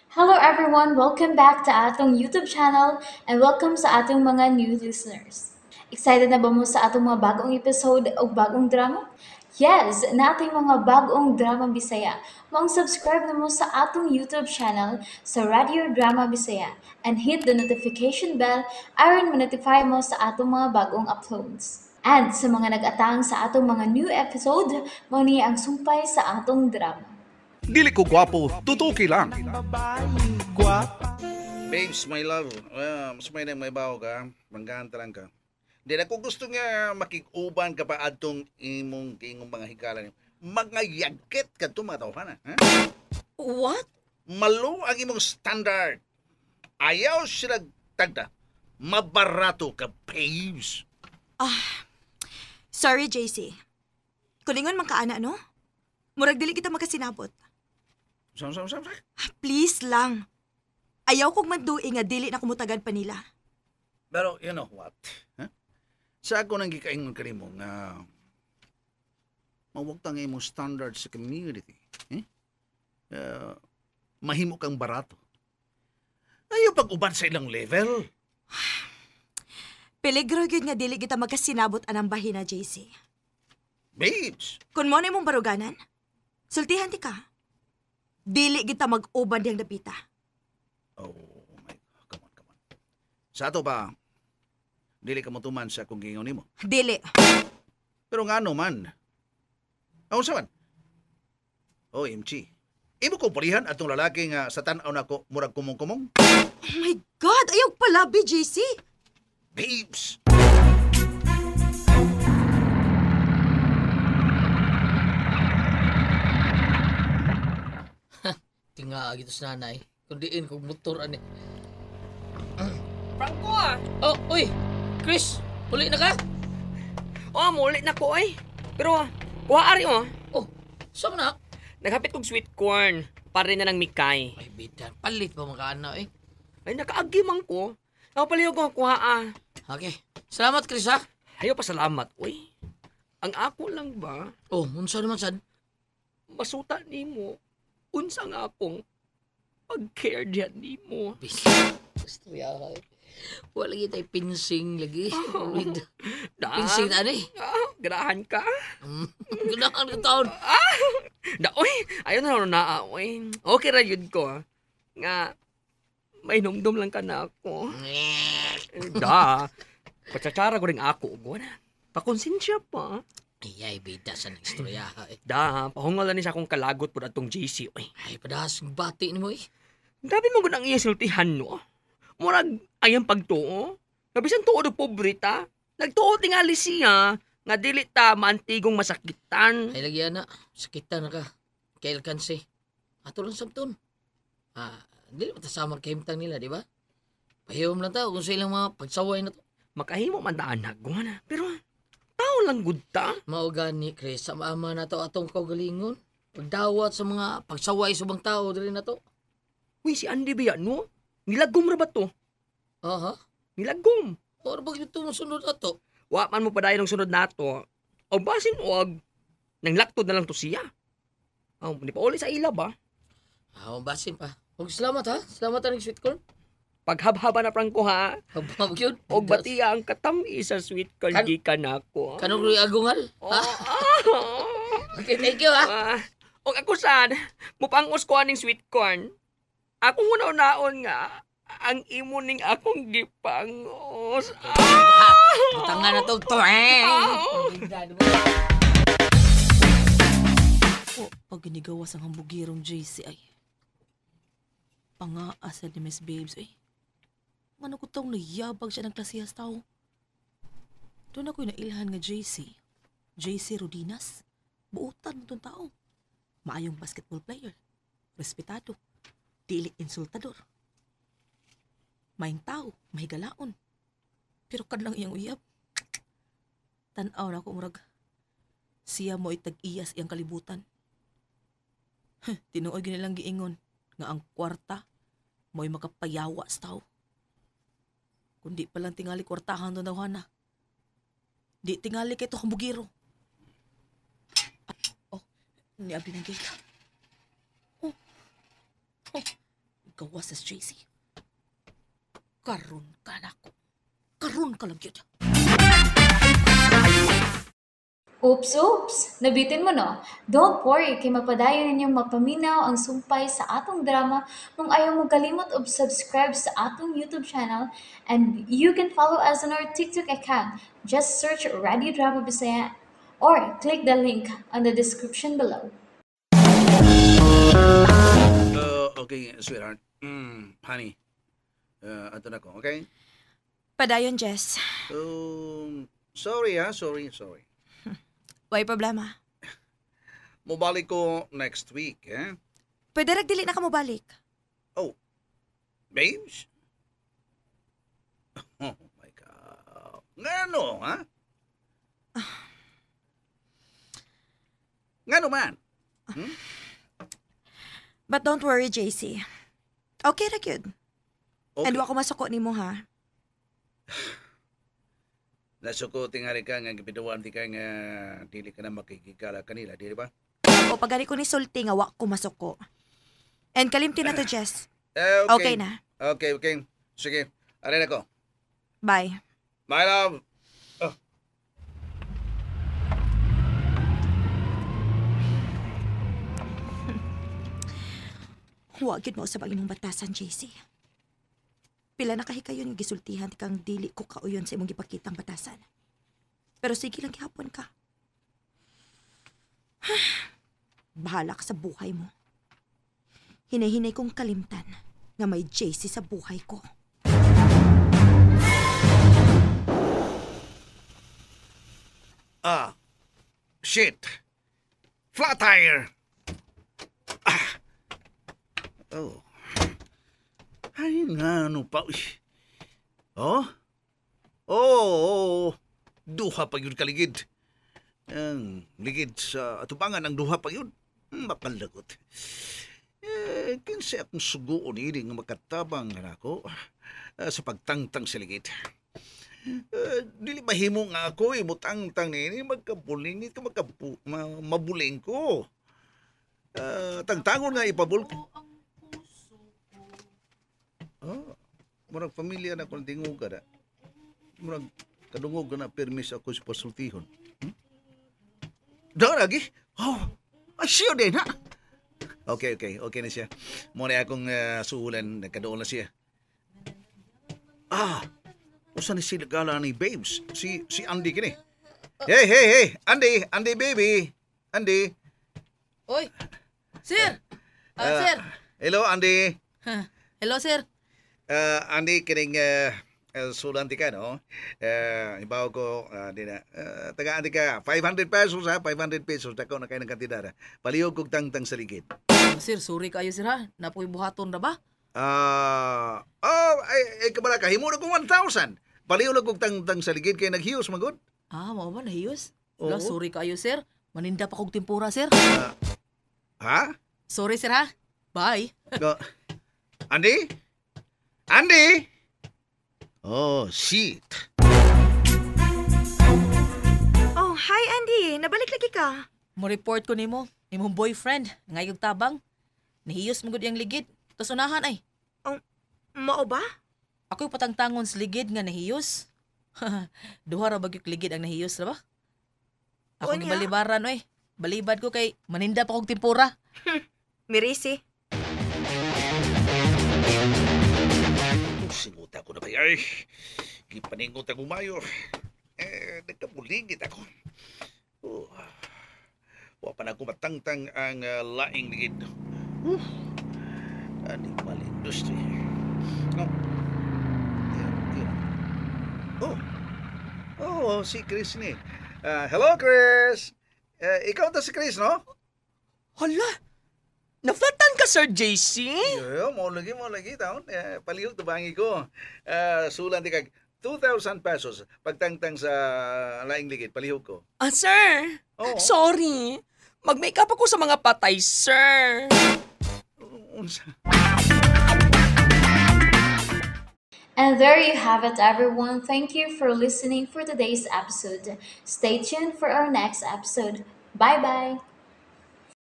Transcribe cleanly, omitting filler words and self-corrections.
Hello everyone, welcome back to atong YouTube channel and welcome sa atong mga new listeners. Excited na ba mo sa atong mga bagong episode o bagong drama? Yes, na ating mga bagong drama Bisaya. Mag-subscribe na mo sa atong YouTube channel sa Radio Drama Bisaya and hit the notification bell aron ma-notify mo sa atong mga bagong uploads. And sa mga nag-atang sa atong mga new episode, mo ni ang sumpay sa atong drama. Dili ko gwapo, tutuki lang. Babes, my love, mas may nang may bawo ka, manggahan lang ka. Di na ko gusto nga makikuban ka pa adtong imong mga hikalan. Mga yagkit ka to mga tawhan, ha? What? Malo ang imong standard. Ayaw sila tagda. Mabarato ka, babes. Sorry, JC. Kuningon man ka, ana, no? Murag dili kita makasinabot. Sam. Please lang. Ayaw kong maduing nga dili na kumutagad pa nila. Pero you know what? Huh? Sa ako nang gikaingon ka nimo nga mawagtang imong standard sa community. Mahimo kang barato. Ayaw pag-uban sa ilang level. Peligro gyud nga dili kita makasinabot anang bahin na, JC. Babes, Kung mo na imong baruganan, sultihan ti ka. Dili kita mag-uban diyang dapita. oh my God, come on. Sa ato ba, dili ka motuman sa akong gingaw nimo. Dili. Pero nga ano man. Ako saman. OMG. Imo ko purihan atong lalaki nga sa tan-aw nako murag kumong-kumong. Oh my God! Ayaw palabi, JC! Babes! Tinga gitu sa nanay. Kundiin kong motor ani. Franco ah! Oh, uy! Chris! Uli na ka? Oh, muli na ko ay. Pero, kuhaari mo. Oh, saan na? Naghapit kong sweet corn. Pare na ng mikay. Ay, bidan. Palit pa mga anak eh. Ay, nakaagi man ko. Ako paliw ko kuha ah. Okay. Salamat, Chris ha? Ayaw pa salamat, uy. Ang ako lang ba, Oh, unsa naman sad? masuta ni mo. Unsa nga akong pag-care diyan ni mo. Bis. Istorya ka eh. Wala lagi tayo pinsing lagi. Pinsing na ni. Ganahan ka? Ganahan ka taon. Da, uy. Ayaw na, uy. Okay ra yun ko. Nga, may numdum lang ka na ako. Da. Patsatsara ko rin ako. Gwana. Pakonsensya pa. Ay, bida sa istorya ha eh. Da, pahungal na ni sa akong kalagot po atong JC. Uy, Ay, padahas ng bati ni mo eh. grabe mo gud ang iyang sultihan, no? Murag, ayang pagtuo. Nabisan tuo do pobrita. Nagtuo tingali siya. Nga dili ta maantigong masakitan. Ay, lagi na. Sakitan na ka. Kail kansi. Ato lang sabton. Dili mo ta summer camp tang nila, di ba? Pahiyom lang tao kung sa ilang mga pagsaway na to. Makahimo man ta anak, gwana. Pero, tao lang gud ta. Mao gani, Chris, sa maama na to atong kaugalingon. Pagdawat sa mga pagsaway sa ubang tao diri na to. Uy, si Andy ba yan, no? Nilagom ra ba to? Aha. Nilagom. Or bakit ito masunod ato? Wa man mo pa dayon ng sunod nato. O basin wag. Nang laktod na lang to siya. Di pa uli sa ila ba? Basin pa. Huwag salamat ha. Salamat ang sweet corn. Paghabhaba na prangko ha. Habab yun. Og batiya ang katami sa sweet corn Kan- gikan ako. Kanong luy agungal? Oh, Ha? Okay, thank you ha. og ako sad, mupangos ko aning sweet corn. Ako una-unaon nga ang imo ning akong gipangos. Tangan na to. Tuweng! Pag ginigawas ang hambugirong JC ay pangaasa ni Miss Babes ay mano ko tong nayabag siya ng klasihas tao. Doon ako'y nailhan nga JC Rodinas, buutan mo tong tao. Maayong basketball player, respetado, dili insultador. Maing tao, mahigalaon. Pero kadlang iyang uyab. Tanaw na ko murag siya mo itag-iyas iyang kalibutan. Tinuoy ginilang giingon nga ang kwarta mo'y makapayawa sa tao. Kundi palang tingali kwartahan doon daw na. Di tingali kay to kambugiro. Oh, niabli ng gate. Oh, gawas sa JC. Karon ka na ko. Karon ka lang yun. Oops! Nabitin mo no? Don't worry, kay mapadayon ninyong mapaminaw ang sumpay sa atong drama kung ayaw mo kalimot og subscribe sa atong YouTube channel and you can follow us on our TikTok account. Just search Radio Drama Bisaya or click the link on the description below. Okay, sweetheart. Honey. Ato na ko, okay? Padayon, Jess. Sorry ha, sorry. Way problema. Mubalik ko next week, eh? Pwede rag dili na ka mo balik. Babes? Oh my God. Ngano, ha? Ngano man? But don't worry, JC. Okay ra gyud. Okay. And wa ko masuko nimo ha. Nasuko tingali ka nga gibiduan ti ka nga dili ka na makikigala kanila, di ba? O pagani ko ni sulti nga wa ko masuko. And kalimti na to, Jess. Okay. Okay na. Okay. Sige, aray na ko. Bye. My love. Wa gyud mo sa imong batasan, JC. Pila na kahikayon nga gisultihan ti kang dili ko kauyon sa imong gipakitang batasan. Pero sige lang gihapon ka. Bahala ka sa buhay mo. Hinay-hinay kong kalimtan nga may JC sa buhay ko. Shit. Flat tire. Oh. Ay, nga, ano pa. Oh? Oh. Duha pa yun kaligid. Ang ligid sa atubangan ang duha pa yun. Makalagot. Kinsa akong sugoon ini nga makatabang ako sa pagtangtang sa ligid. Dili mahimo nga ako imutangtang nini magkabulingit ka mabuling ko. Tangtangon nga ipabul ko. Murag pamilya na kung tingog ka na. Murag kadungog na permis ako sa pasultihon. Doon lagi? Siya din ha? Okay na siya. Muna akong suhulan, nagkadoon na siya. Usa ni si gala ni Babes? Si Andy kini. Hey, Andy baby. Andy. Oy! Sir! Sir! Hello, Andy. Hello, sir. Andy, kining sulanti ka, no? Ibaw ko, taga Andy ka, 500 pesos ha, 500 pesos, dako na kayo ng kantidad. Palihog kong tangtang sa ligid. Sir, sorry kayo, sir, ha? Napoy buhaton na ba? Ay, kabala ka, himo na kong 1,000. Palihog kong tangtang sa ligid, kaya naghiyos, magod. Mao ba, nahiyos? Oo. Wala, sorry kayo, sir. Maninda pa kong tempura, sir. Ha? Sorry, sir, ha? Bye. Andy? Andy? Oh, shit. Oh, hi Andy. Nabalik lagi ka. Mo-report ko nimo, imong boyfriend, ngayog tabang. Nahiyos mo gud yang ligid. Tos unahan ay. Mao ba? Ako'y patangtangon sa ligid nga nahiyos. Duha ra bagyok ligid ang nahiyos ra ba? Ako Unya? ni balibaran oy. Balibad ko kay maninda pa kog tempura. Mirisi. Singuta ko na ba? Ay, gipaningot ako mayo. Nagkabulingit ako. Wa pa na ako matangtang ang laing ligid. Animal industry. Si Chris ni. Hello, Chris. Ikaw to si Chris, no? Hala! Naflatan ka, Sir JC? Mo lagi taon. Palihog tabangi ko. Sulan di kag 2,000 pesos pagtangtang sa laing ligid. Palihog ko. Sir! Oo. Sorry. Mag-makeup ako sa mga patay, sir. Unsa? And there you have it, everyone. Thank you for listening for today's episode. Stay tuned for our next episode. Bye bye.